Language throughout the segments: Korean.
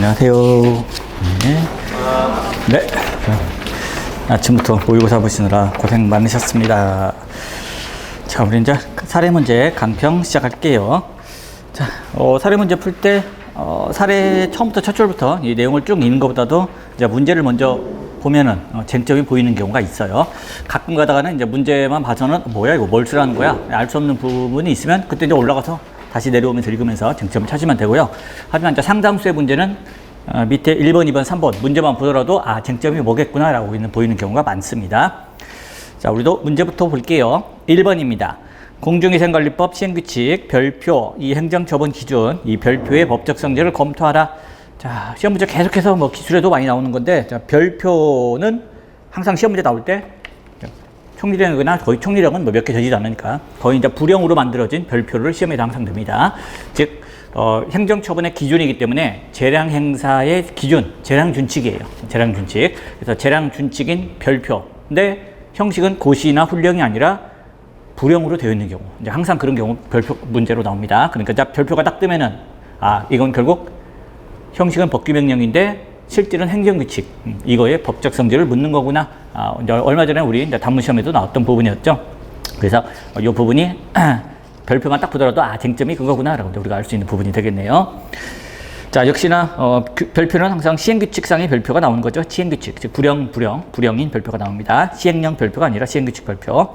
안녕하세요. 네. 네. 아침부터 모의고사 보시느라 고생 많으셨습니다. 자, 우리 이제 사례 문제 강평 시작할게요. 자, 사례 문제 풀 때, 사례 처음부터 첫 줄부터 이 내용을 쭉 읽는 것보다도 이제 문제를 먼저 보면은 쟁점이 보이는 경우가 있어요. 가끔 가다가는 이제 문제만 봐서는 뭐야, 이거 뭘 쓰라는 거야? 알 수 없는 부분이 있으면 그때 이제 올라가서 다시 내려오면서 읽으면서 쟁점을 찾으면 되고요. 하지만 이제 상당수의 문제는 밑에 1번, 2번, 3번 문제만 보더라도 쟁점이 뭐겠구나 라고 보이는 경우가 많습니다. 자, 우리도 문제부터 볼게요. 1번입니다. 공중위생관리법 시행규칙, 별표, 이 행정처분 기준, 이 별표의 법적 성질을 검토하라. 자, 시험 문제 계속해서 뭐 기술에도 많이 나오는 건데, 자, 별표는 항상 시험 문제 나올 때 총리령이나 거의 총리령은 뭐 몇 개 되지도 않으니까 거의 이제 부령으로 만들어진 별표를 시험에 항상 듭니다. 즉, 행정처분의 기준이기 때문에 재량 행사의 기준, 재량준칙이에요. 재량준칙. 그래서 재량준칙인 별표. 근데 형식은 고시나 훈령이 아니라 부령으로 되어 있는 경우. 이제 항상 그런 경우 별표 문제로 나옵니다. 그러니까 별표가 딱 뜨면은, 이건 결국 형식은 법규명령인데 실질은 행정규칙. 이거의 법적 성질을 묻는 거구나. 얼마 전에 우리 이제 단문시험에도 나왔던 부분이었죠. 그래서 이 부분이 별표만 딱 보더라도 쟁점이 그거구나 라고 우리가 알 수 있는 부분이 되겠네요. 자, 역시나 별표는 항상 시행규칙상의 별표가 나오는 거죠. 시행규칙, 즉 불령인 별표가 나옵니다. 시행령 별표가 아니라 시행규칙 별표.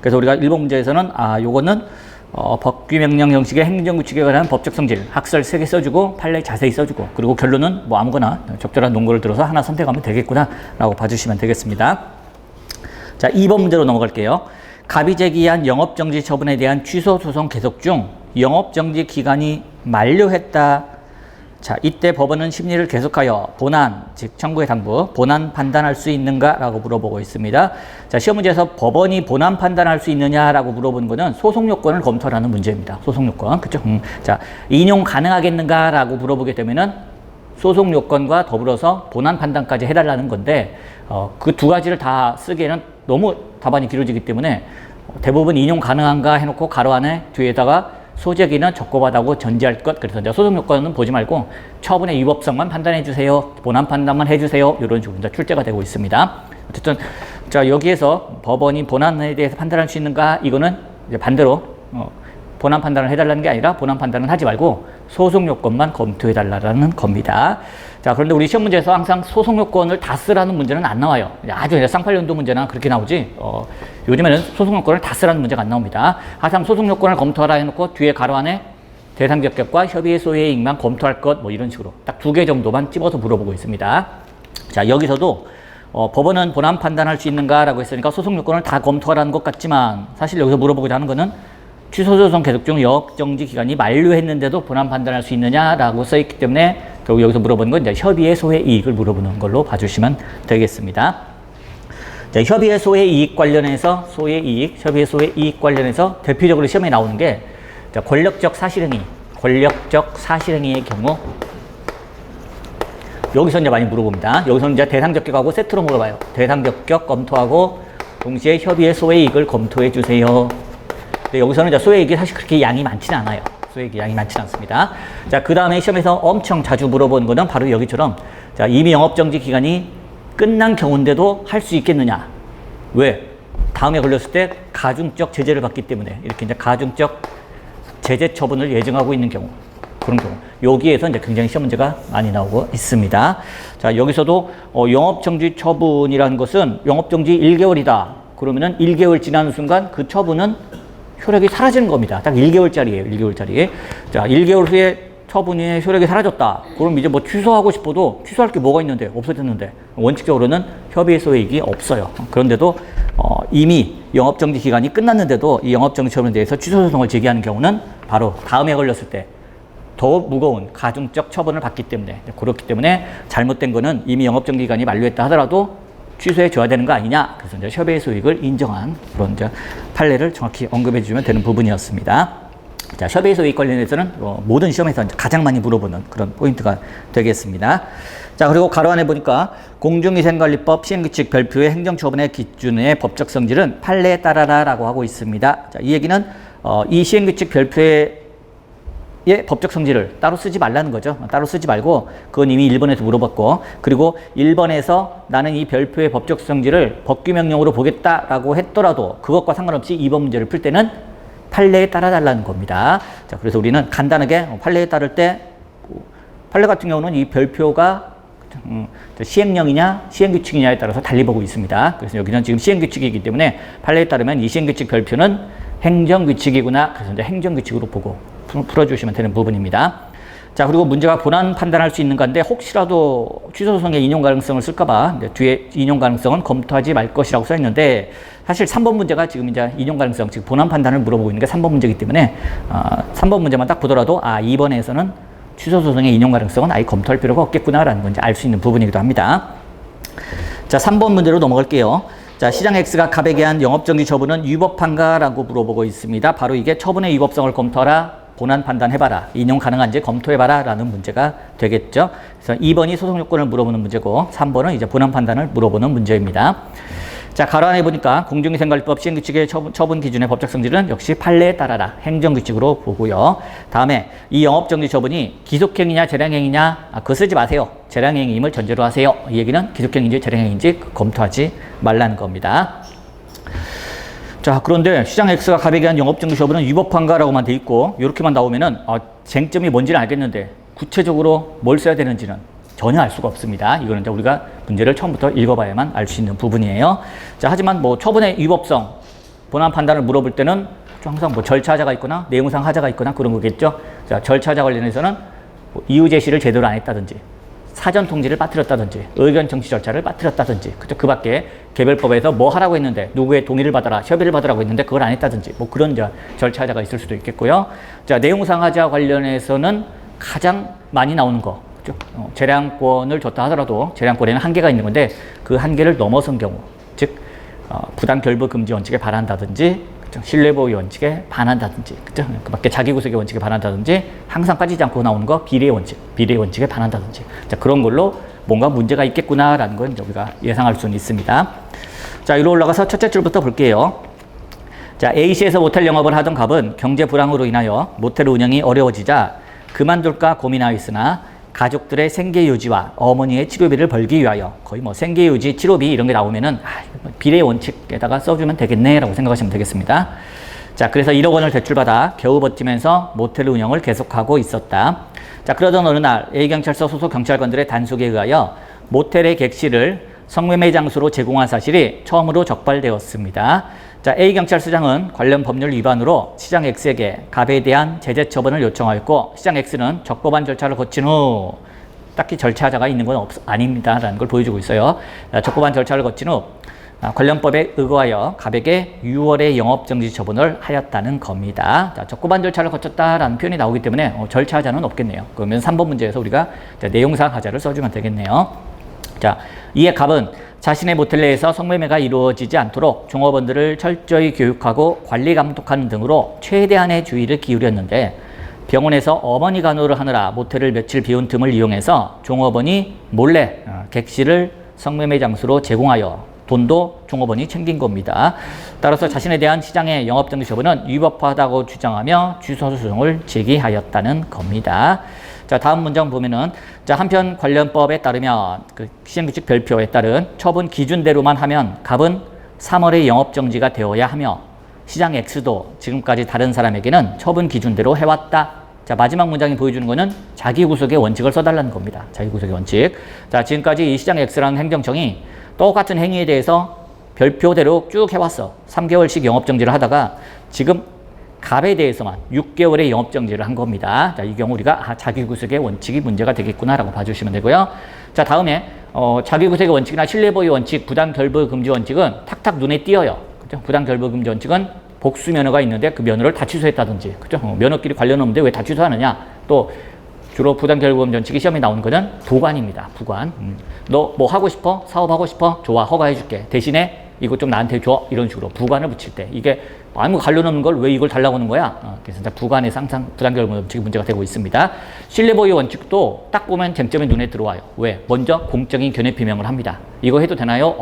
그래서 우리가 1번 문제에서는 요거는 법규명령 형식의 행정규칙에 관한 법적 성질 학설 3개 써주고 판례 자세히 써주고, 그리고 결론은 뭐 아무거나 적절한 논거를 들어서 하나 선택하면 되겠구나 라고 봐주시면 되겠습니다. 자, 2번 문제로 넘어갈게요. 갑이 제기한 영업정지 처분에 대한 취소 소송 계속 중 영업정지 기간이 만료했다. 자, 이때 법원은 심리를 계속하여 본안, 즉 청구의 당부, 본안 판단할 수 있는가? 라고 물어보고 있습니다. 자, 시험 문제에서 법원이 본안 판단할 수 있느냐라고 물어보는 것은 소송 요건을 검토하라는 문제입니다. 소송 요건, 그죠? 자, 인용 가능하겠는가? 라고 물어보게 되면은 소송 요건과 더불어서 본안 판단까지 해달라는 건데, 그 두 가지를 다 쓰기에는 너무 답안이 길어지기 때문에 대부분 인용 가능한가 해놓고 가로 안에 뒤에다가 소재기는 적고받하고 전제할 것. 그래서 이제 소송 요건은 보지 말고 처분의 위법성만 판단해 주세요. 본안 판단만 해주세요. 이런 식으로 이제 출제가 되고 있습니다. 어쨌든 자, 여기에서 법원이 본안에 대해서 판단할 수 있는가? 이거는 이제 반대로 본안 판단을 해달라는 게 아니라 본안 판단은 하지 말고 소송 요건만 검토해 달라는 겁니다. 자, 그런데 우리 시험 문제에서 항상 소송 요건을 다 쓰라는 문제는 안 나와요. 아주 쌍팔년도 문제나 그렇게 나오지, 요즘에는 소송 요건을 다 쓰라는 문제가 안 나옵니다. 항상 소송 요건을 검토하라 해놓고 뒤에 가로 안에 대상 적격과 협의의 소의 이익만 검토할 것, 뭐 이런 식으로 딱 2개 정도만 집어서 물어보고 있습니다. 자, 여기서도 법원은 본안 판단할 수 있는가 라고 했으니까 소송 요건을 다 검토하라는 것 같지만, 사실 여기서 물어보고자 하는 거는 취소소송 계속 중 영업정지 기간이 만료했는데도 본안 판단할 수 있느냐라고 써있기 때문에 결국 여기서 물어보는 건 이제 협의의 소의 이익을 물어보는 걸로 봐주시면 되겠습니다. 자, 협의의 소의 이익 관련해서 협의의 소의 이익 관련해서 대표적으로 시험에 나오는 게, 자, 권력적 사실행위의 경우 여기서 이제 많이 물어봅니다. 여기서는 이제 대상 적격하고 세트로 물어봐요. 대상 적격 검토하고 동시에 협의의 소의 이익을 검토해 주세요. 여기서는 이제 소의 이익이 사실 그렇게 양이 많지는 않아요. 소의 이익이 양이 많지는 않습니다. 자, 그 다음에 시험에서 엄청 자주 물어보는 거는 바로 여기처럼, 자, 이미 영업정지 기간이 끝난 경우인데도 할 수 있겠느냐? 왜? 다음에 걸렸을 때 가중적 제재를 받기 때문에, 이렇게 이제 가중적 제재 처분을 예정하고 있는 경우, 그런 경우. 여기에서 이제 굉장히 시험 문제가 많이 나오고 있습니다. 자, 여기서도 영업정지 처분이라는 것은 영업정지 1개월이다. 그러면은 1개월 지나는 순간 그 처분은 효력이 사라지는 겁니다. 딱 1개월짜리예요. 1개월짜리. 자, 1개월 후에 처분의 효력이 사라졌다. 그럼 이제 뭐 취소하고 싶어도 취소할 게 뭐가 있는데, 없어졌는데, 원칙적으로는 협의의 소액이 없어요. 그런데도 이미 영업정지 기간이 끝났는데도 이 영업정지 처분에 대해서 취소 소송을 제기하는 경우는 바로 다음에 걸렸을 때 더 무거운 가중적 처분을 받기 때문에, 그렇기 때문에 잘못된 거는 이미 영업정지 기간이 만료했다 하더라도 취소해 줘야 되는 거 아니냐. 그래서 이제 협의의 소익을 인정한 그런 이제 판례를 정확히 언급해 주면 되는 부분이었습니다. 자, 협의의 소익 관련해서는 모든 시험에서 가장 많이 물어보는 그런 포인트가 되겠습니다. 자, 그리고 가로 안에 보니까 공중위생관리법 시행규칙 별표의 행정처분의 기준의 법적 성질은 판례에 따라라 라고 하고 있습니다. 자, 이 얘기는 이 시행규칙 별표의 법적 성질을 따로 쓰지 말라는 거죠. 따로 쓰지 말고 그건 이미 1번에서 물어봤고, 그리고 1번에서 나는 이 별표의 법적 성질을 법규명령으로 보겠다라고 했더라도 그것과 상관없이 2번 문제를 풀 때는 판례에 따라 달라는 겁니다. 자, 그래서 우리는 간단하게 판례에 따를 때, 판례 같은 경우는 이 별표가 시행령이냐 시행규칙이냐에 따라서 달리 보고 있습니다. 그래서 여기는 지금 시행규칙이기 때문에 판례에 따르면 이 시행규칙 별표는 행정규칙이구나. 그래서 이제 행정규칙으로 보고 풀어주시면 되는 부분입니다. 자, 그리고 문제가 본안 판단할 수 있는 건데 혹시라도 취소소송의 인용 가능성을 쓸까봐 뒤에 인용 가능성은 검토하지 말 것이라고 써 있는데, 사실 3번 문제가 지금 이제 인용 가능성, 즉 본안 판단을 물어보고 있는 게 3번 문제이기 때문에 3번 문제만 딱 보더라도 2번에서는 취소소송의 인용 가능성은 아예 검토할 필요가 없겠구나라는 건 알 수 있는 부분이기도 합니다. 자, 3번 문제로 넘어갈게요. 자, 시장 X가 갑에 대한 영업정지 처분은 위법한가라고 물어보고 있습니다. 바로 이게 처분의 위법성을 검토하라, 본안 판단해봐라, 인용 가능한지 검토해봐라 라는 문제가 되겠죠. 그래서 2번이 소송 요건을 물어보는 문제고 3번은 이제 본안 판단을 물어보는 문제입니다. 자, 가로 안에 보니까 공정위생관리법 시행규칙의 처분 기준의 법적 성질은 역시 판례에 따라라, 행정규칙으로 보고요. 다음에 이 영업정지 처분이 기속행위냐 재량행위냐, 그거 쓰지 마세요. 재량행위임을 전제로 하세요. 이 얘기는 기속행위인지 재량행위인지 검토하지 말라는 겁니다. 자, 그런데 시장 X가 갑에 대한 영업정지 처분은 위법한가라고만 돼 있고 이렇게만 나오면은 쟁점이 뭔지는 알겠는데 구체적으로 뭘 써야 되는지는 전혀 알 수가 없습니다. 이거는 이제 우리가 문제를 처음부터 읽어봐야만 알 수 있는 부분이에요. 자, 하지만 뭐 처분의 위법성, 본안 판단을 물어볼 때는 항상 뭐 절차하자가 있거나 내용상 하자가 있거나 그런 거겠죠. 자, 절차하자 관련해서는 뭐 이유 제시를 제대로 안 했다든지, 사전 통지를 빠뜨렸다든지, 의견 정치 절차를 빠뜨렸다든지, 그죠? 그 밖에 개별법에서 뭐 하라고 했는데 누구의 동의를 받아라, 협의를 받으라고 했는데 그걸 안 했다든지, 뭐 그런 절차하자가 있을 수도 있겠고요. 자, 내용상 하자 관련해서는 가장 많이 나오는 거, 재량권을 줬다 하더라도 재량권에는 한계가 있는 건데 그 한계를 넘어선 경우, 즉 부당 결부 금지 원칙에 반한다든지, 신뢰보호 원칙에 반한다든지, 그죠? 그 밖에 자기구속의 원칙에 반한다든지, 항상 빠지지 않고 나오는 거 비례의 원칙에 반한다든지, 자, 그런 걸로 뭔가 문제가 있겠구나라는 건 우리가 예상할 수는 있습니다. 자, 위로 올라가서 첫째 줄부터 볼게요. 자, A시에서 모텔 영업을 하던 갑은 경제 불황으로 인하여 모텔 운영이 어려워지자 그만둘까 고민하였으나 가족들의 생계 유지와 어머니의 치료비를 벌기 위하여, 거의 뭐 생계 유지, 치료비 이런 게 나오면은 비례 원칙에다가 써주면 되겠네라고 생각하시면 되겠습니다. 자, 그래서 1억 원을 대출받아 겨우 버티면서 모텔 운영을 계속하고 있었다. 자, 그러던 어느 날 A경찰서 소속 경찰관들의 단속에 의하여 모텔의 객실을 성매매 장소로 제공한 사실이 처음으로 적발되었습니다. 자, A경찰서장은 관련 법률 위반으로 시장 X에게 갑에 대한 제재 처분을 요청하였고, 시장 X는 적법한 절차를 거친 후, 딱히 절차자가 있는 건 아닙니다라는 걸 보여주고 있어요. 적법한 절차를 거친 후 관련법에 의거하여 갑에게 6월에 영업정지 처분을 하였다는 겁니다. 자, 적법한 절차를 거쳤다라는 표현이 나오기 때문에 절차자는 없겠네요. 그러면 3번 문제에서 우리가 내용상 하자를 써주면 되겠네요. 자, 이에 갑은 자신의 모텔 내에서 성매매가 이루어지지 않도록 종업원들을 철저히 교육하고 관리 감독하는 등으로 최대한의 주의를 기울였는데, 병원에서 어머니 간호를 하느라 모텔을 며칠 비운 틈을 이용해서 종업원이 몰래 객실을 성매매 장소로 제공하여 돈도 종업원이 챙긴 겁니다. 따라서 자신에 대한 시장의 영업정지 처분은 위법하다고 주장하며 취소소송을 제기하였다는 겁니다. 자, 다음 문장 보면은, 자, 한편 관련법에 따르면 그 시행규칙 별표에 따른 처분 기준대로만 하면 갑은 3월에 영업정지가 되어야 하며 시장 X도 지금까지 다른 사람에게는 처분 기준대로 해왔다. 자, 마지막 문장이 보여주는 거는 자기구속의 원칙을 써달라는 겁니다. 자기구속의 원칙. 자, 지금까지 이 시장 X라는 행정청이 똑같은 행위에 대해서 별표대로 쭉 해왔어. 3개월씩 영업정지를 하다가 지금 갑에 대해서만 6개월의 영업정지를 한 겁니다. 자, 이 경우 우리가 자기구속의 원칙이 문제가 되겠구나라고 봐주시면 되고요. 자, 다음에 자기구속의 원칙이나 신뢰보호 원칙, 부당결부 금지 원칙은 탁탁 눈에 띄어요. 그죠? 부당결부 금지 원칙은 복수 면허가 있는데 그 면허를 다 취소했다든지, 그죠? 면허끼리 관련 없는데 왜 다 취소하느냐? 또 주로 부당결부 금지 원칙이 시험에 나오는 거는 부관입니다. 부관. 너 뭐 하고 싶어? 사업하고 싶어? 좋아, 허가해줄게. 대신에 이거 좀 나한테 줘. 이런 식으로 부관을 붙일 때, 이게 아무 관련 없는 걸 왜 이걸 달라고 하는 거야? 그래서 이제 부관에서 항상 부당결부 원칙이 문제가 되고 있습니다. 신뢰보호 원칙도 딱 보면 쟁점이 눈에 들어와요. 왜? 먼저 공적인 견해 표명을 합니다. 이거 해도 되나요?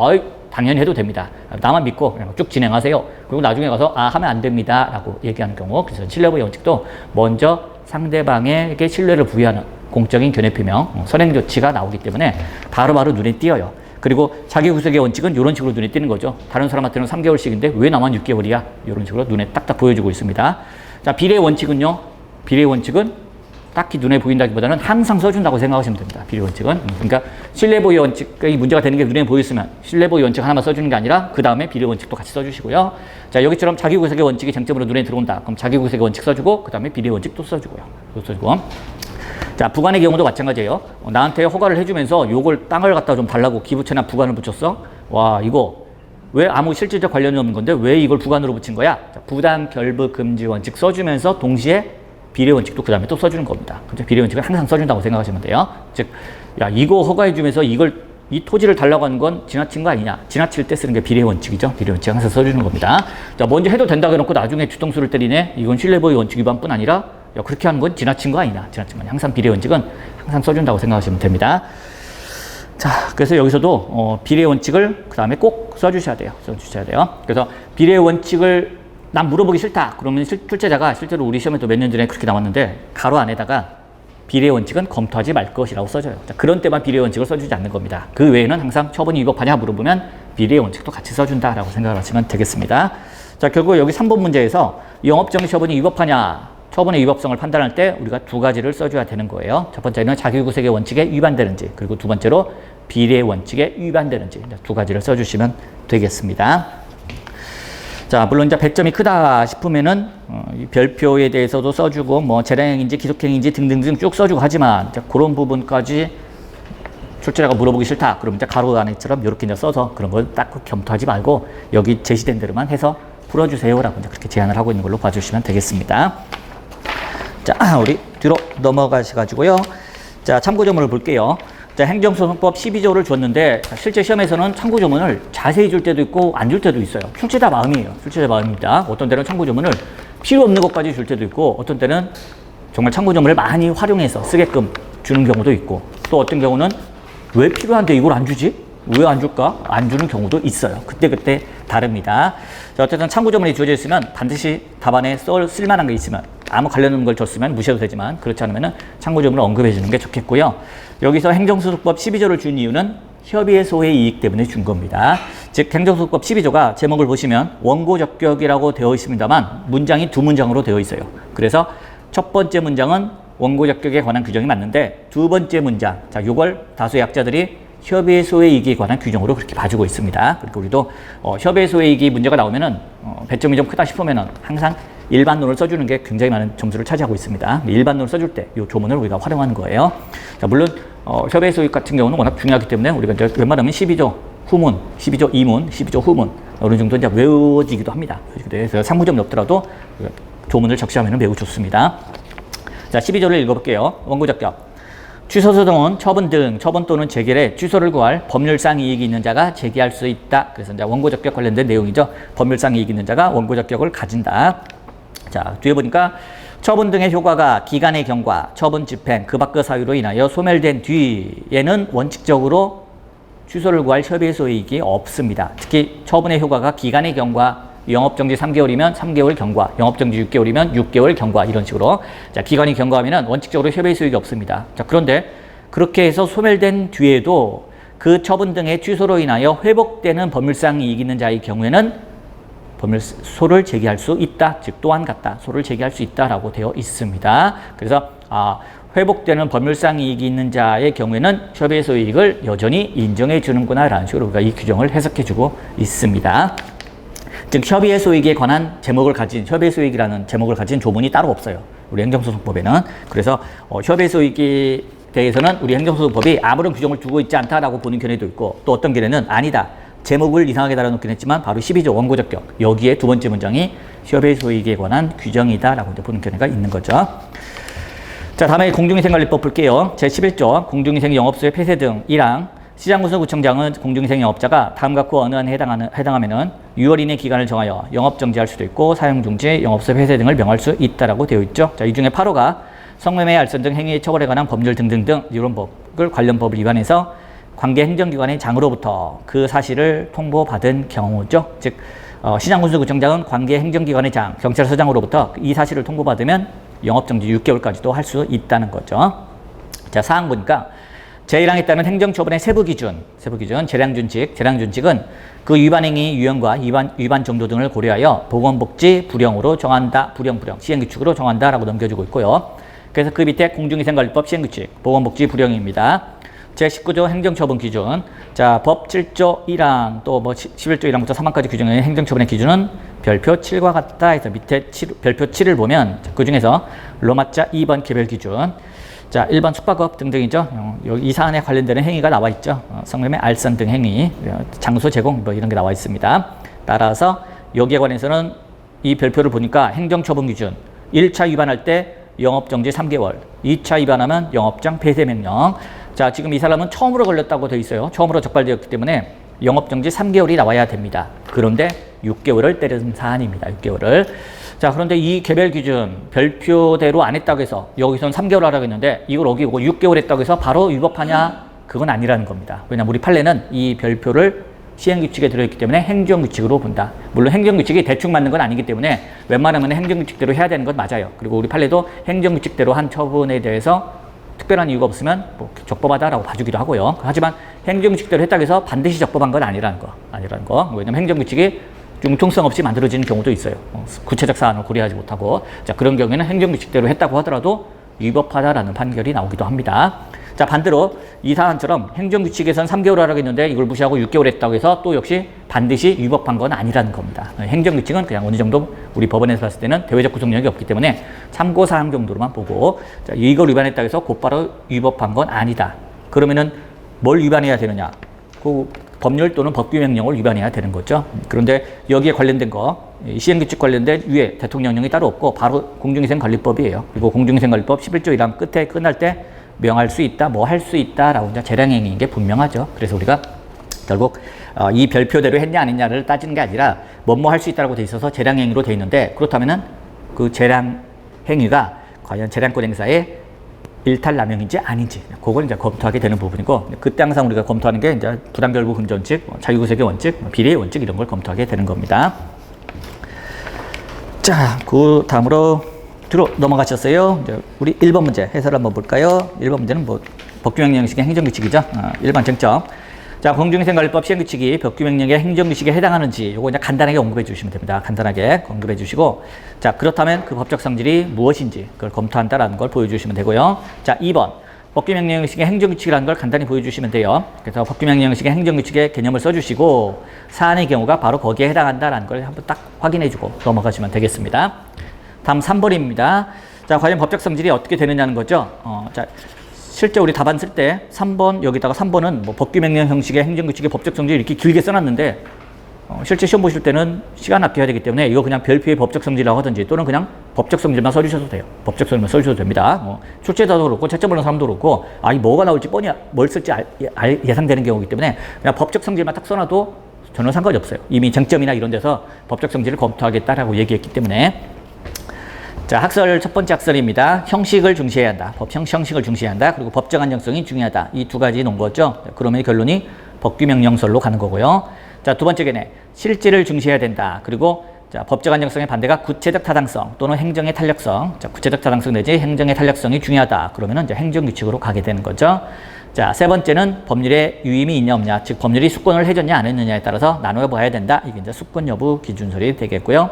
당연히 해도 됩니다. 나만 믿고 그냥 쭉 진행하세요. 그리고 나중에 가서 하면 안 됩니다 라고 얘기하는 경우, 그래서 신뢰보호 원칙도 먼저 상대방에게 신뢰를 부여하는 공적인 견해 표명, 선행 조치가 나오기 때문에 바로바로 눈에 띄어요. 그리고 자기구속의 원칙은 이런 식으로 눈에 띄는 거죠. 다른 사람한테는 3개월씩인데 왜 나만 6개월이야? 이런 식으로 눈에 딱딱 보여주고 있습니다. 자, 비례의 원칙은요. 비례의 원칙은 딱히 눈에 보인다기보다는 항상 써준다고 생각하시면 됩니다. 비례 원칙은. 그러니까 신뢰보유 원칙이 문제가 되는 게 눈에 보였으면 신뢰보유 원칙 하나만 써주는 게 아니라 그 다음에 비례 원칙도 같이 써주시고요. 자, 여기처럼 자기구속의 원칙이 쟁점으로 눈에 들어온다. 그럼 자기구속의 원칙 써주고 그 다음에 비례 원칙도 써주고요. 또 써주고. 자, 부관의 경우도 마찬가지예요. 나한테 허가를 해주면서 요걸 땅을 갖다 좀 달라고 기부채나 부관을 붙였어. 와, 이거 왜 아무 실질적 관련이 없는 건데 왜 이걸 부관으로 붙인 거야? 자, 부당 결부 금지 원칙 써주면서 동시에 비례 원칙도 그 다음에 또 써주는 겁니다. 그렇죠? 비례 원칙을 항상 써준다고 생각하시면 돼요. 즉, 야, 이거 허가해주면서 이 토지를 달라고 하는 건 지나친 거 아니냐? 지나칠 때 쓰는 게 비례 원칙이죠. 비례 원칙 항상 써주는 겁니다. 자, 먼저 해도 된다고 해놓고 나중에 뒤통수를 때리네? 이건 신뢰보유 원칙 위반뿐 아니라, 야, 그렇게 하는 건 지나친 거 아니냐? 지나친 거 아니냐? 항상 비례 원칙은 항상 써준다고 생각하시면 됩니다. 자, 그래서 여기서도 비례 원칙을 그 다음에 꼭 써주셔야 돼요. 써주셔야 돼요. 그래서 비례 원칙을 난 물어보기 싫다. 그러면 출제자가 실제로 우리 시험에도 몇 년 전에 그렇게 나왔는데 가로 안에다가 비례 원칙은 검토하지 말 것이라고 써줘요. 자, 그런 때만 비례 원칙을 써주지 않는 겁니다. 그 외에는 항상 처분이 위법하냐 물어보면 비례 원칙도 같이 써준다라고 생각을 하시면 되겠습니다. 자, 결국 여기 3번 문제에서 영업정지 처분이 위법하냐 처분의 위법성을 판단할 때 우리가 두 가지를 써줘야 되는 거예요. 첫 번째는 자기구속의 원칙에 위반되는지, 그리고 두 번째로 비례 원칙에 위반되는지 두 가지를 써주시면 되겠습니다. 자, 물론 이제 배점이 크다 싶으면은 이 별표에 대해서도 써주고 뭐 재량행인지 기속행인지 등등등 쭉 써주고 하지만 이제 그런 부분까지 출제자가 물어보기 싫다. 그럼 이제 가로 안에처럼 이렇게 이제 써서 그런 걸 딱 검토하지 말고 여기 제시된 대로만 해서 풀어주세요라고 이제 그렇게 제안을 하고 있는 걸로 봐주시면 되겠습니다. 자, 우리 뒤로 넘어가셔가지고요. 자, 참고조문을 볼게요. 자, 행정소송법 12조를 줬는데 실제 시험에서는 참고조문을 자세히 줄 때도 있고 안 줄 때도 있어요. 출제자 마음이에요. 출제자 마음입니다. 어떤 때는 참고조문을 필요 없는 것까지 줄 때도 있고 어떤 때는 정말 참고조문을 많이 활용해서 쓰게끔 주는 경우도 있고 또 어떤 경우는 왜 필요한데 이걸 안 주지? 왜 안 줄까? 안 주는 경우도 있어요. 그때그때 다릅니다. 자, 어쨌든 참고조문이 주어져 있으면 반드시 답안에 쓸만한 게 있으면 아무 관련 없는 걸 줬으면 무시해도 되지만 그렇지 않으면 참고조문을 언급해 주는 게 좋겠고요. 여기서 행정소송법 12조를 준 이유는 협의의 소의 이익 때문에 준 겁니다. 즉 행정소송법 12조가 제목을 보시면 원고적격이라고 되어 있습니다만 문장이 두 문장으로 되어 있어요. 그래서 첫 번째 문장은 원고적격에 관한 규정이 맞는데 두 번째 문장, 자, 요걸 다수의 학자들이 협의의 소의 이익에 관한 규정으로 그렇게 봐주고 있습니다. 그리고 우리도 협의의 소의 이익이 문제가 나오면은 배점이 좀 크다 싶으면은 항상 일반론을 써주는 게 굉장히 많은 점수를 차지하고 있습니다. 일반론을 써줄 때 이 조문을 우리가 활용하는 거예요. 자, 물론 협의의 소익 같은 경우는 워낙 중요하기 때문에 우리가 이제 웬만하면 12조 후문, 12조 이문, 12조 후문 어느 정도 이제 외워지기도 합니다. 그래서 상무점이 없더라도 조문을 적시하면 매우 좋습니다. 자, 12조를 읽어볼게요. 원고적격. 취소소송은 처분 등 처분 또는 재결에 취소를 구할 법률상 이익이 있는 자가 제기할 수 있다. 그래서 이제 원고적격 관련된 내용이죠. 법률상 이익이 있는 자가 원고적격을 가진다. 자, 뒤에 보니까 처분 등의 효과가 기간의 경과, 처분 집행, 그 밖의 사유로 인하여 소멸된 뒤에는 원칙적으로 취소를 구할 협의의 소이익이 없습니다. 특히 처분의 효과가 기간의 경과, 영업정지 3개월이면 3개월 경과, 영업정지 6개월이면 6개월 경과 이런 식으로 자, 기간이 경과하면 원칙적으로 협의의 소익이 없습니다. 자, 그런데 그렇게 해서 소멸된 뒤에도 그 처분 등의 취소로 인하여 회복되는 법률상 이익이 있는 자의 경우에는 소를 제기할 수 있다. 즉 또한 같다. 소를 제기할 수 있다라고 되어 있습니다. 그래서 회복되는 법률상 이익이 있는 자의 경우에는 협의의 소이익을 여전히 인정해 주는구나 라는 식으로 우리가 이 규정을 해석해 주고 있습니다. 즉 협의의 소익에 관한 제목을 가진 협의의 소익이라는 제목을 가진 조문이 따로 없어요. 우리 행정소송법에는. 그래서 협의의 소익에 대해서는 우리 행정소송법이 아무런 규정을 두고 있지 않다라고 보는 견해도 있고 또 어떤 견해는 아니다. 제목을 이상하게 달아놓긴 했지만 바로 12조 원고적격 여기에 두 번째 문장이 협의의 소익에 관한 규정이다라고 보는 견해가 있는 거죠. 자, 다음에 공중위생관리법 볼게요. 제11조 공중위생 영업소의 폐쇄 등 1항 시장군수구청장은 공중위생 영업자가 다음과 그 어느 한에 해당하면은 6월 이내 기간을 정하여 영업 정지할 수도 있고 사용 중지, 영업소 폐쇄 등을 명할 수 있다라고 되어 있죠. 자, 이 중에 8호가 성매매, 알선 등 행위의 처벌에 관한 법률 등등등 이런 법을 관련 법을 위반해서 관계 행정기관의 장으로부터 그 사실을 통보받은 경우죠. 즉 시장군수구청장은 관계 행정기관의 장, 경찰서장으로부터 이 사실을 통보받으면 영업정지 6개월까지도 할 수 있다는 거죠. 자, 사항 보니까 제1항에 따른 행정처분의 세부 기준, 재량준칙은 그 위반행위 유형과 위반 정도 등을 고려하여 보건복지 불형으로 정한다, 불형, 시행규칙으로 정한다라고 넘겨주고 있고요. 그래서 그 밑에 공중위생관리법 시행규칙, 보건복지 불형입니다. 제19조 행정처분 기준, 자, 법 7조 1항 또 뭐 11조 1항부터 3항까지 규정된 행정처분의 기준은 별표 7과 같다 해서 밑에 별표 7을 보면 그 중에서 로마자 2번 개별 기준, 자, 1번 숙박업 등등이죠. 여기 이 사안에 관련되는 행위가 나와 있죠. 성매매, 알선 등 행위, 장소 제공 뭐 이런 게 나와 있습니다. 따라서 여기에 관해서는 이 별표를 보니까 행정처분 기준 1차 위반할 때 영업정지 3개월, 2차 위반하면 영업장 폐쇄명령. 자, 지금 이 사람은 처음으로 걸렸다고 돼 있어요. 처음으로 적발되었기 때문에 영업정지 3개월이 나와야 됩니다. 그런데 6개월을 때린 사안입니다. 6개월을. 자, 그런데 이 개별 기준 별표대로 안 했다고 해서 여기서는 3개월 하라고 했는데 이걸 어기고 6개월 했다고 해서 바로 위법하냐? 그건 아니라는 겁니다. 왜냐하면 우리 판례는 이 별표를 시행규칙에 들어있기 때문에 행정규칙으로 본다. 물론 행정규칙이 대충 맞는 건 아니기 때문에 웬만하면 행정규칙대로 해야 되는 건 맞아요. 그리고 우리 판례도 행정규칙대로 한 처분에 대해서 특별한 이유가 없으면 뭐 적법하다라고 봐주기도 하고요. 하지만 행정규칙대로 했다고 해서 반드시 적법한 건 아니라는 거. 왜냐하면 행정규칙이 융통성 없이 만들어지는 경우도 있어요. 구체적 사안을 고려하지 못하고. 자, 그런 경우에는 행정규칙대로 했다고 하더라도 위법하다라는 판결이 나오기도 합니다. 자, 반대로 이 사안처럼 행정규칙에선 3개월 하라고 했는데 이걸 무시하고 6개월 했다고 해서 또 역시 반드시 위법한 건 아니라는 겁니다. 행정규칙은 그냥 어느 정도 우리 법원에서 봤을 때는 대외적 구속력이 없기 때문에 참고사항 정도로만 보고, 자, 이걸 위반했다고 해서 곧바로 위법한 건 아니다. 그러면은 뭘 위반해야 되느냐? 그 법률 또는 법규명령을 위반해야 되는 거죠. 그런데 여기에 관련된 거, 시행규칙 관련된 위에 대통령령이 따로 없고 바로 공중위생관리법이에요. 그리고 공중위생관리법 11조 1항 끝에 끝날 때 명할 수 있다, 뭐 할 수 있다라고 이제 재량행위인 게 분명하죠. 그래서 우리가 결국 이 별표대로 했냐 안 했냐를 따지는 게 아니라 뭐뭐 할 수 있다라고 돼 있어서 재량행위로 돼 있는데 그렇다면은 그 재량행위가 과연 재량권 행사의 일탈남용인지 아닌지 그걸 이제 검토하게 되는 부분이고, 그때 항상 우리가 검토하는 게 이제 부당결부 금전칙, 자유구색의 원칙, 비례의 원칙 이런 걸 검토하게 되는 겁니다. 자, 그 다음으로 뒤로 넘어가셨어요. 이제 우리 1번 문제 해설 한번 볼까요? 1번 문제는 뭐 법규명령식의 행정규칙이죠. 1번 쟁점. 자, 공중위생관리법 시행규칙이 법규명령의 행정규칙에 해당하는지 요거 이제 간단하게 언급해 주시면 됩니다. 간단하게 언급해 주시고, 자, 그렇다면 그 법적 성질이 무엇인지 그걸 검토한다라는 걸 보여주시면 되고요. 자, 2번 법규명령식의 행정규칙이라는 걸 간단히 보여주시면 돼요. 그래서 법규명령식의 행정규칙의 개념을 써주시고 사안의 경우가 바로 거기에 해당한다라는 걸 한번 딱 확인해주고 넘어가시면 되겠습니다. 다음 3번입니다. 자, 과연 법적 성질이 어떻게 되느냐는 거죠. 자, 실제 우리 답안 쓸 때 3번 여기다가 3번은 뭐 법규명령 형식의 행정규칙의 법적 성질 이렇게 길게 써놨는데 실제 시험 보실 때는 시간 아껴야 되기 때문에 이거 그냥 별표의 법적 성질이라고 하든지 또는 그냥 법적 성질만 써주셔도 돼요. 법적 성질만 써주셔도 됩니다. 출제자도 그렇고 채점 보는 사람도 그렇고 이 뭐가 나올지 뻔히 뭘 쓸지 예상되는 경우이기 때문에 그냥 법적 성질만 딱 써놔도 전혀 상관이 없어요. 이미 쟁점이나 이런 데서 법적 성질을 검토하겠다라고 얘기했기 때문에. 자, 학설 첫 번째 학설입니다. 형식을 중시해야 한다. 형식을 중시해야 한다. 그리고 법적 안정성이 중요하다. 이 두 가지 놓은 거죠. 그러면 결론이 법규명령설로 가는 거고요. 자, 두 번째 개념 실질을 중시해야 된다. 그리고 자, 법적 안정성의 반대가 구체적 타당성 또는 행정의 탄력성. 자, 구체적 타당성 내지 행정의 탄력성이 중요하다. 그러면은 이제 행정규칙으로 가게 되는 거죠. 자, 세 번째는 법률에 유임이 있냐 없냐, 즉 법률이 수권을 해줬냐 안 했느냐에 따라서 나누어 봐야 된다. 이게 이제 수권 여부 기준설이 되겠고요.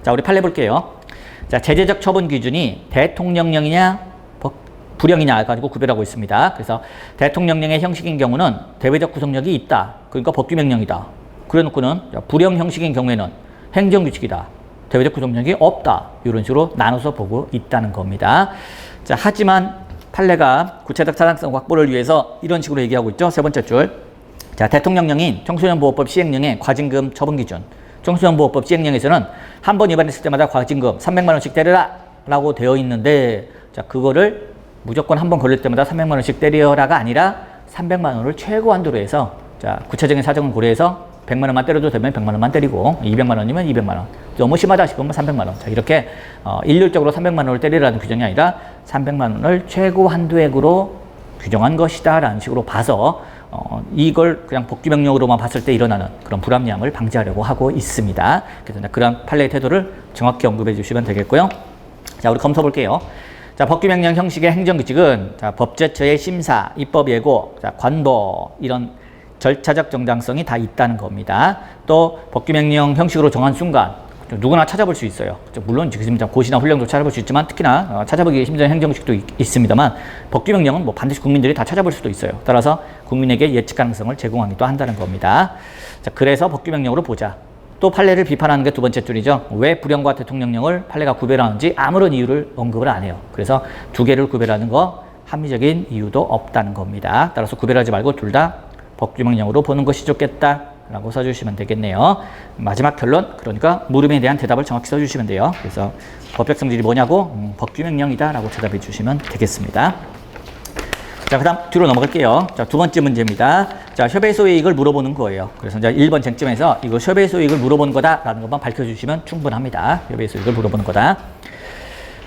자, 우리 판례 볼게요. 자, 제재적 처분 기준이 대통령령이냐 불형이냐 가지고 구별하고 있습니다. 그래서 대통령령의 형식인 경우는 대외적 구속력이 있다. 그러니까 법규명령이다. 그래 놓고는 불형 형식인 경우에는 행정규칙이다. 대외적 구속력이 없다. 이런 식으로 나눠서 보고 있다는 겁니다. 자, 하지만 판례가 구체적 타당성 확보를 위해서 이런 식으로 얘기하고 있죠. 세 번째 줄. 자, 대통령령인 청소년보호법 시행령의 과징금 처분 기준. 청소년보호법 시행령에서는 한 번 위반했을 때마다 과징금 300만 원씩 때려라 라고 되어 있는데, 자, 그거를 무조건 한 번 걸릴 때마다 300만 원씩 때려라가 아니라 300만 원을 최고 한도로 해서, 자, 구체적인 사정을 고려해서 100만 원만 때려도 되면 100만 원만 때리고 200만 원이면 200만 원, 너무 심하다 싶으면 300만 원. 자, 이렇게 일률적으로 300만 원을 때리라는 규정이 아니라 300만 원을 최고 한도액으로 규정한 것이다 라는 식으로 봐서 이걸 그냥 법규명령으로만 봤을 때 일어나는 그런 불합리함을 방지하려고 하고 있습니다. 그래서 그런 판례의 태도를 정확히 언급해 주시면 되겠고요. 자, 우리 검토 볼게요. 자, 법규명령 형식의 행정규칙은 자, 법제처의 심사, 입법 예고, 자, 관보 이런 절차적 정당성이 다 있다는 겁니다. 또 법규명령 형식으로 정한 순간 누구나 찾아볼 수 있어요. 물론 지금 고시나 훈령도 찾아볼 수 있지만 특히나 찾아보기 힘든 행정규칙도 있습니다만 법규명령은 뭐 반드시 국민들이 다 찾아볼 수도 있어요. 따라서 국민에게 예측 가능성을 제공하기도 한다는 겁니다. 자, 그래서 법규명령으로 보자. 또 판례를 비판하는 게 두 번째 줄이죠. 왜 불형과 대통령령을 판례가 구별하는지 아무런 이유를 언급을 안 해요. 그래서 두 개를 구별하는 거 합리적인 이유도 없다는 겁니다. 따라서 구별하지 말고 둘 다 법규명령으로 보는 것이 좋겠다 라고 써주시면 되겠네요. 마지막 결론, 그러니까 물음에 대한 대답을 정확히 써주시면 돼요. 그래서 법적 성질이 뭐냐고 법규명령이다 라고 대답해 주시면 되겠습니다. 자, 그 다음 뒤로 넘어갈게요. 자, 두 번째 문제입니다. 자, 협의 소이익을 물어보는 거예요. 그래서 이제 1번 쟁점에서 이거 협의 소이익을 물어보는 거다라는 것만 밝혀주시면 충분합니다. 협의 소이익을 물어보는 거다.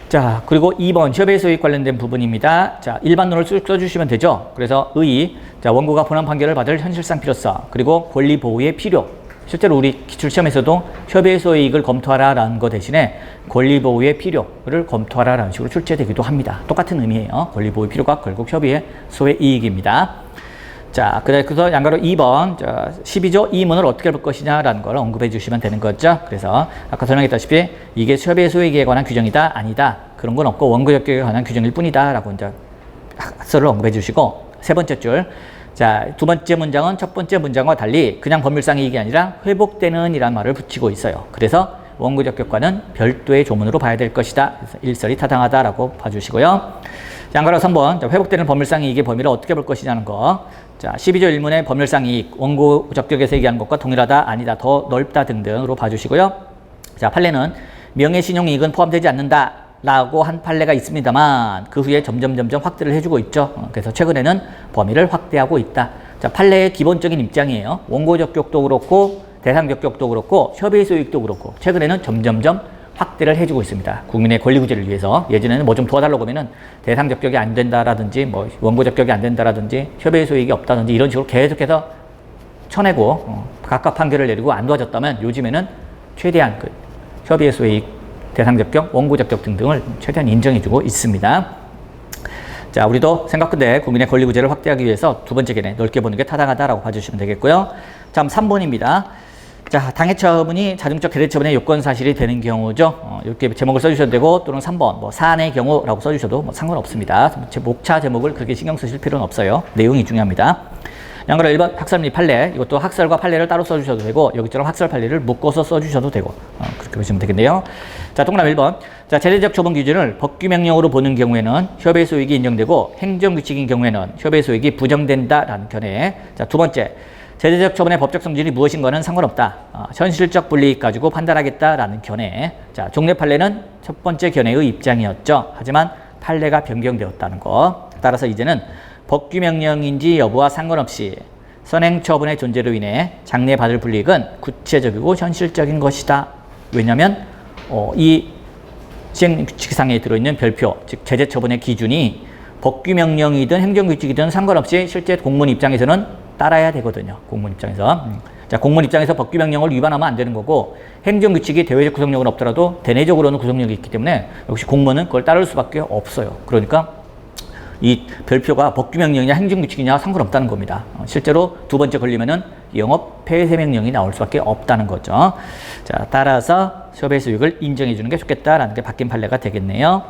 자, 그리고 2번 협의 소이익 관련된 부분입니다. 자, 일반론을 쭉 써주시면 되죠. 그래서 의, 자, 원고가 본안 판결을 받을 현실상 필요성, 그리고 권리 보호의 필요. 실제로 우리 기출시험에서도 협의 소이익을 검토하라라는 거 대신에 권리 보호의 필요를 검토하라라는 식으로 출제되기도 합니다. 똑같은 의미예요. 권리 보호의 필요가 결국 협의의 소의 이익입니다. 자, 그래서 양가로 2번, 자, 12조 2문을 어떻게 볼 것이냐라는 걸 언급해 주시면 되는 거죠. 그래서 아까 설명했다시피 이게 협의 소이익에 관한 규정이다, 아니다. 그런 건 없고 원고 적격에 관한 규정일 뿐이다 라고 이제 학설을 언급해 주시고, 세 번째 줄. 자, 두 번째 문장은 첫 번째 문장과 달리 그냥 법률상 이익이 아니라 회복되는 이란 말을 붙이고 있어요. 그래서 원고 적격과는 별도의 조문으로 봐야 될 것이다. 그래서 일설이 타당하다라고 봐주시고요. 양가로 3번, 자, 회복되는 법률상 이익의 범위를 어떻게 볼 것이냐는 거. 자, 12조 1문의 법률상 이익, 원고 적격에서 얘기하는 것과 동일하다, 아니다, 더 넓다 등등으로 봐주시고요. 자, 판례는 명예신용 이익은 포함되지 않는다 라고 한 판례가 있습니다만 그 후에 점점 확대를 해주고 있죠. 그래서 최근에는 범위를 확대하고 있다. 자, 판례의 기본적인 입장이에요. 원고 적격도 그렇고 대상 적격도 그렇고 협의 소이익도 그렇고 최근에는 점점 확대를 해주고 있습니다. 국민의 권리 구제를 위해서. 예전에는 뭐 좀 도와달라고 하면은 대상 적격이 안 된다라든지 뭐 원고 적격이 안 된다라든지 협의 소이익이 없다든지 이런 식으로 계속해서 쳐내고 각각 판결을 내리고 안 도와줬다면 요즘에는 최대한 그 협의 소이익, 대상 적격, 원고 적격 등등을 최대한 인정해주고 있습니다. 자, 우리도 생각컨대 국민의 권리 구제를 확대하기 위해서 두 번째 견해 넓게 보는 게 타당하다라고 봐주시면 되겠고요. 다음 3번입니다. 자, 당해 처분이 자정적 계례 처분의 요건 사실이 되는 경우죠. 이렇게 제목을 써주셔도 되고 또는 3번 뭐 사안의 경우라고 써주셔도 뭐 상관없습니다. 목차 제목을 그렇게 신경 쓰실 필요는 없어요. 내용이 중요합니다. 양가로 1번 학설 및 판례, 이것도 학설과 판례를 따로 써주셔도 되고 여기처럼 학설 판례를 묶어서 써주셔도 되고 그렇게 보시면 되겠네요. 자, 동그라미 1번. 자, 제재적 처분 기준을 법규명령으로 보는 경우에는 협의 소이익이 인정되고 행정규칙인 경우에는 협의 소이익이 부정된다라는 견해. 자, 두 번째. 제재적 처분의 법적 성질이 무엇인가는 상관없다. 현실적 불이익 가지고 판단하겠다라는 견해. 자, 종래 판례는 첫 번째 견해의 입장이었죠. 하지만 판례가 변경되었다는 거. 따라서 이제는 법규명령인지 여부와 상관없이 선행처분의 존재로 인해 장래받을 불이익은 구체적이고 현실적인 것이다. 왜냐하면 이 시행규칙상에 들어있는 별표, 즉 제재처분의 기준이 법규명령이든 행정규칙이든 상관없이 실제 공무원 입장에서는 따라야 되거든요. 공무원 입장에서. 자, 공무원 입장에서 법규명령을 위반하면 안 되는 거고 행정규칙이 대외적 구성력은 없더라도 대내적으로는 구성력이 있기 때문에 역시 공무원은 그걸 따를 수밖에 없어요. 그러니까 이 별표가 법규명령이냐 행정규칙이냐 상관없다는 겁니다. 실제로 두 번째 걸리면은 영업 폐쇄명령이 나올 수밖에 없다는 거죠. 자, 따라서 협의 소이익을 인정해 주는 게 좋겠다라는 게 바뀐 판례가 되겠네요.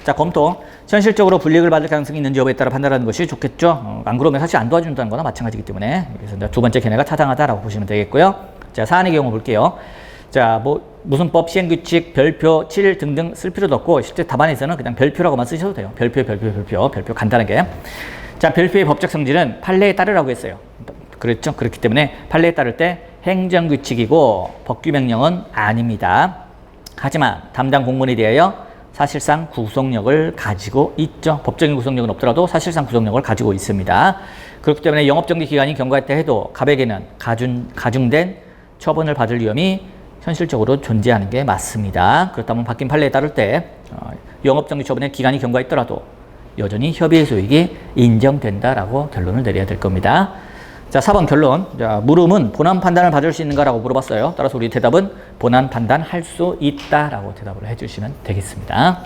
자, 검토. 현실적으로 불이익을 받을 가능성이 있는지 여부에 따라 판단하는 것이 좋겠죠. 안 그러면 사실 안 도와준다는 거나 마찬가지이기 때문에. 그래서 두 번째 견해가 타당하다라고 보시면 되겠고요. 자, 사안의 경우 볼게요. 자, 뭐 무슨 법, 시행규칙, 별표, 7 등등 쓸 필요도 없고 실제 답안에서는 그냥 별표라고만 쓰셔도 돼요. 별표 간단하게. 자, 별표의 법적 성질은 판례에 따르라고 했어요. 그렇죠? 그렇기 때문에 판례에 따를 때 행정규칙이고 법규명령은 아닙니다. 하지만 담당 공무원에 대하여 사실상 구속력을 가지고 있죠. 법적인 구속력은 없더라도 사실상 구속력을 가지고 있습니다. 그렇기 때문에 영업정지 기간이 경과했다 해도 갑에게는 가중된 처분을 받을 위험이 현실적으로 존재하는 게 맞습니다. 그렇다면 바뀐 판례에 따를 때 영업정지 처분의 기간이 경과했더라도 여전히 협의의 소이익이 인정된다라고 결론을 내려야 될 겁니다. 자, 4번 결론. 자, 물음은 본안 판단을 받을 수 있는가라고 물어봤어요. 따라서 우리 대답은 본안 판단할 수 있다라고 대답을 해주시면 되겠습니다.